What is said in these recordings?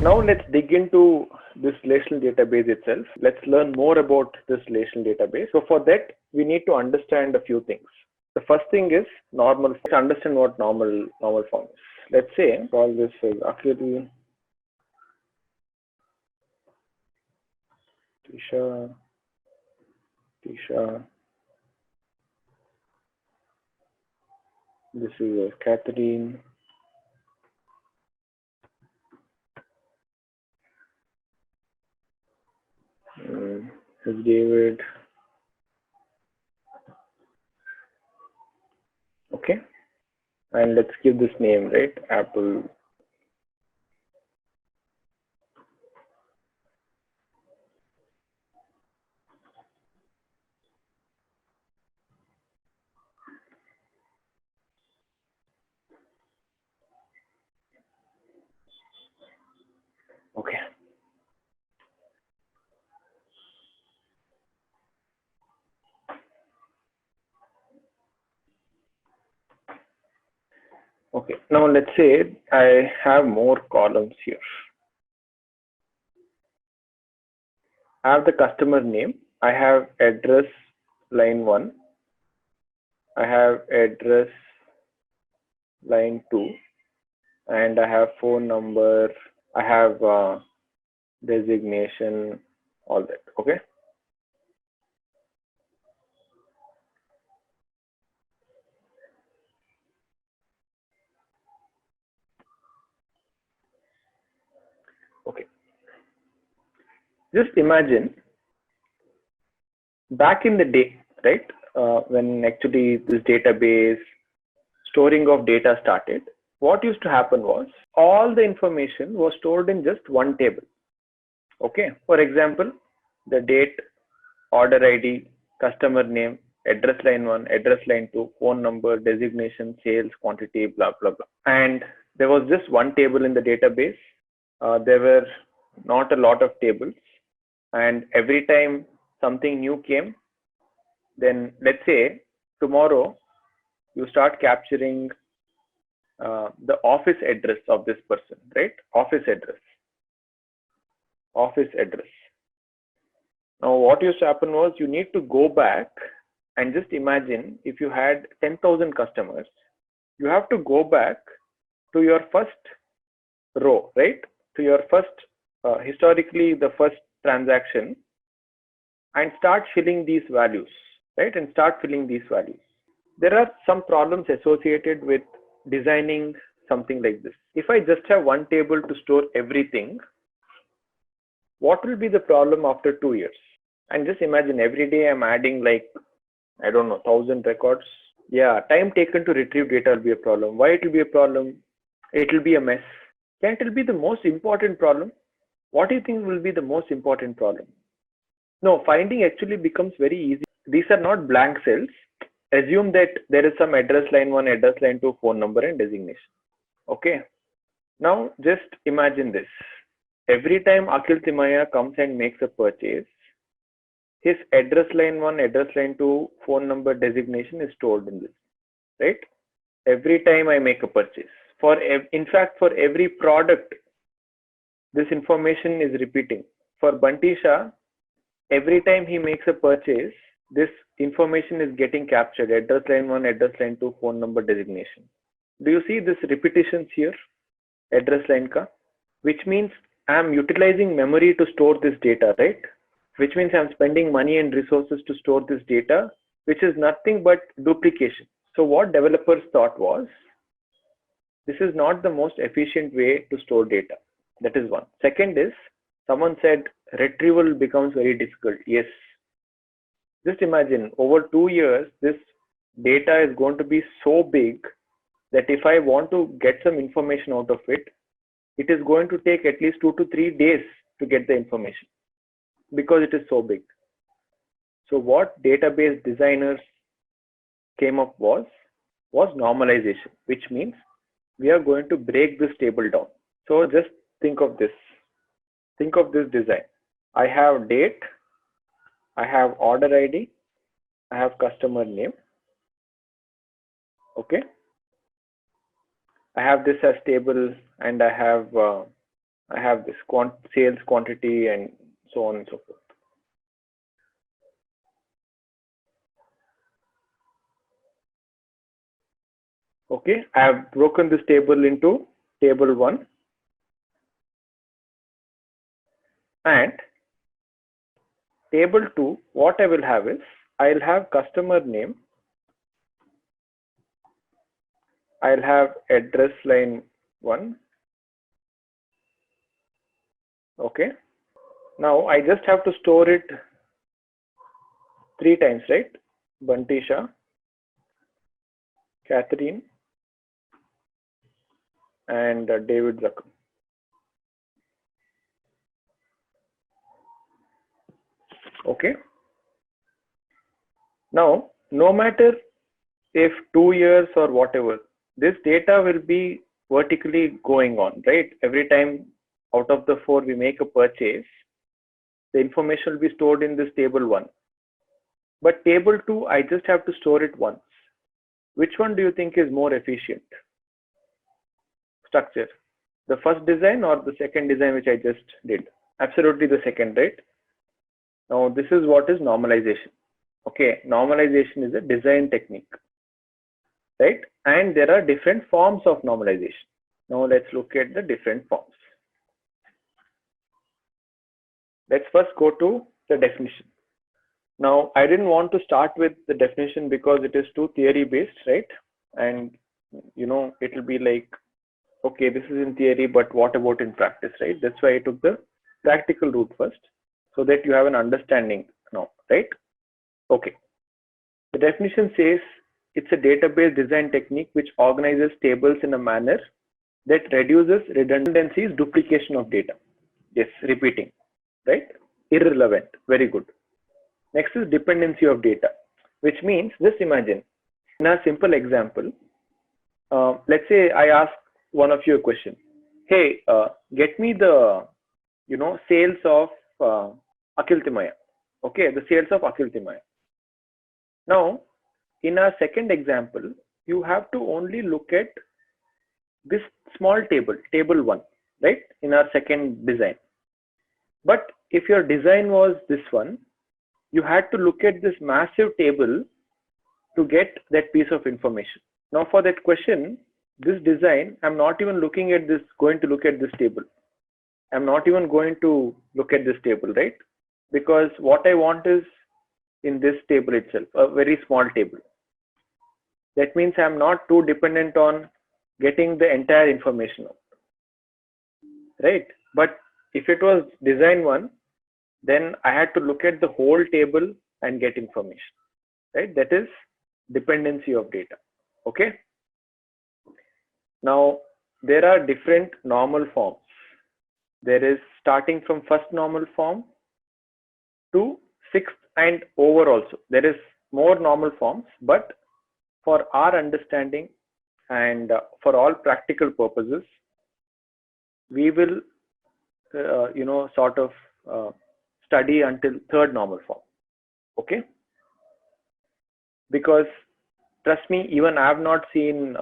Now let's dig into this relational database itself. Let's learn more about this relational database. So for that, we need to understand a few things. The first thing is normal. Let's understand what normal form is. Let's say call this as Akhil, Tisha. This is Catherine. This is David. Okay. And let's give this name, right? Apple. Okay. Okay. Now let's say I have more columns here. I have the customer name. I have address line 1. I have address line 2. And I have phone number. I have designation, all that. Okay. Okay. Just imagine back in the day, right? When actually this database storing of data started, what used to happen was all the information was stored in just one table. Okay. For example, the date, order ID, customer name, address line 1, address line 2, phone number, designation, sales, quantity, blah, blah, blah. And there was just one table in the database. There were not a lot of tables. And every time something new came, then let's say tomorrow you start capturing the office address of this person, right? Office address. Now, what used to happen was you need to go back and just imagine if you had 10,000 customers, you have to go back to your first row, right? To your first, historically, the first transaction and start filling these values, right? And start filling these values. There are some problems associated with designing something like this. If I just have one table to store everything, what will be the problem after 2 years? And just imagine every day I'm adding like, I don't know, 1,000 records. Yeah, time taken to retrieve data will be a problem. Why it will be a problem? It will be a mess. Can it be the most important problem? What do you think will be the most important problem? No, finding actually becomes very easy. These are not blank cells. Assume that there is some address line 1, address line 2, phone number and designation. Okay. Now just imagine this. Every time Akhil Timaya comes and makes a purchase, his address line 1, address line 2, phone number, designation is stored in this, right? Every time I make a purchase. In fact, for every product, this information is repeating. For Bunty Shah, every time he makes a purchase, this information is getting captured. Address line 1, address line 2, phone number, designation. Do you see this repetitions here? Address line ka? Which means I'm utilizing memory to store this data, right? Which means I'm spending money and resources to store this data, which is nothing but duplication. So what developers thought was, this is not the most efficient way to store data. That is one. Second is, someone said retrieval becomes very difficult. Yes. Just imagine over 2 years, this data is going to be so big that if I want to get some information out of it, it is going to take at least 2 to 3 days to get the information because it is so big. So what database designers came up was normalization, which means we are going to break this table down. So just think of this. Think of this design. I have date, I have order ID, I have customer name. Okay. I have this as table and I have I have this sales quantity and so on and so forth. Okay, I have broken this table into table 1 and table 2. What I will have is I'll have customer name, I'll have address line 1. Okay, now I just have to store it 3 times, right? Bantisha, Catherine, and David Zucker. Okay. Now, no matter if 2 years or whatever, this data will be vertically going on, right? Every time out of the 4 we make a purchase, the information will be stored in this table 1. But table 2, I just have to store it once. Which one do you think is more efficient structure? The first design or the second design which I just did? Absolutely the second, right? Now this is what is normalization. Okay, normalization is a design technique, right? And there are different forms of normalization. Now let's look at the different forms. Let's first go to the definition. Now I didn't want to start with the definition because it is too theory based, right? And you know, it will be like, okay, this is in theory, but what about in practice, right? That's why I took the practical route first, so that you have an understanding now, right? Okay. The definition says it's a database design technique which organizes tables in a manner that reduces redundancies, duplication of data. Yes, repeating, right? Irrelevant. Very good. Next is dependency of data, which means, just imagine, in a simple example, let's say I ask one of you a question. Hey, get me the, sales of Akhil Timaya. Okay, the sales of Akhil Timaya. Now, in our second example, you have to only look at this small table, table 1, right? In our second design. But if your design was this one, you had to look at this massive table to get that piece of information. Now for that question, this design, I'm not even looking at this, going to look at this table. I'm not even going to look at this table, right? Because what I want is in this table itself, a very small table. That means I'm not too dependent on getting the entire information out, right? But if it was design 1, then I had to look at the whole table and get information, right? That is dependency of data. Okay. Now there are different normal forms. There is starting from first normal form to 6th and over also. There is more normal forms, but for our understanding and for all practical purposes, we will, study until 3rd normal form. Okay. Because trust me, even I have not seen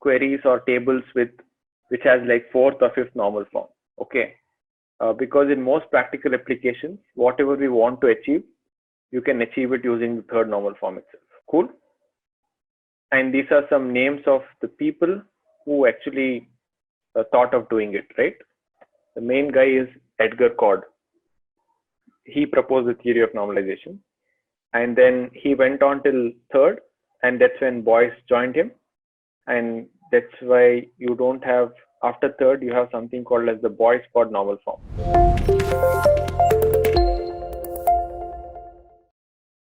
queries or tables which has like 4th or 5th normal form. Okay. Because in most practical applications, whatever we want to achieve, you can achieve it using the 3rd normal form itself. Cool. And these are some names of the people who actually thought of doing it, right? The main guy is EDGAR. He proposed the theory of normalization, and then he went on till 3rd, and that's when Boyce joined him, and that's why you don't have, after 3rd, you have something called as the Boyce-Codd normal form.